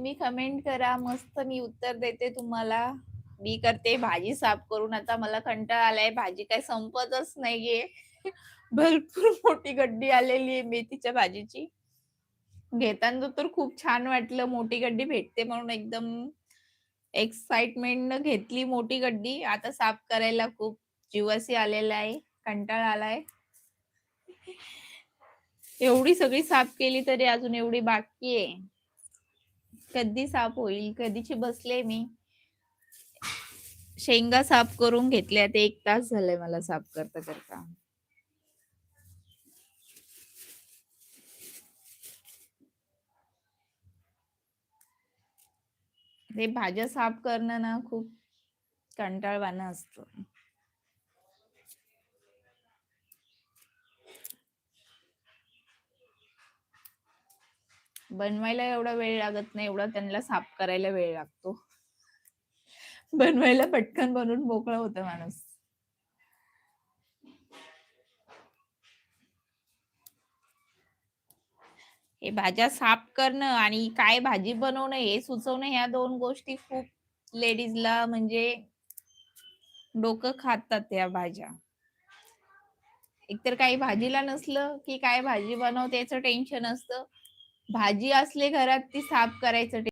तुम्ही कमेंट करा. मस्त मी उत्तर देते तुम्हाला. मी करते भाजी साफ करून. आता मला कंटाळा आलाय. भाजी काही संपतच नाहीये. भरपूर मोठी गड्डी आलेली आहे मेथीच्या भाजीची. घेताना तर खूप छान वाटलं. मोठी गड्डी भेटते म्हणून एकदम एक्साइटमेंटनं घेतली मोठी गड्डी. आता साफ करायला खूप जीवाशी आलेला आहे. कंटाळा आलाय. एवढी सगळी साफ केली तरी अजून एवढी बाकी आहे. कधी साफ होईल? कधीची बसले मी. शेंगा साफ करून घेतल्या. ते 1 तास झालाय मला साफ करता. ते भाज्या साफ करणं ना खूप कंटाळवाणं असतं. बनवायला एवढा वेळ लागत नाही, एवढा त्यांना साफ करायला वेळ लागतो. बनवायला पटकन बनवून मोकळं होतं माणूस. हे भाज्या साफ करणं आणि काय भाजी बनवणं हे सुचवणं ह्या 2 गोष्टी खूप लेडीजला म्हणजे डोकं खातात या भाज्या. एकतर काही भाजीला नसलं, की काय भाजी बनवते याचं टेन्शन असतं. भाजी असली घरात ती साफ करायचं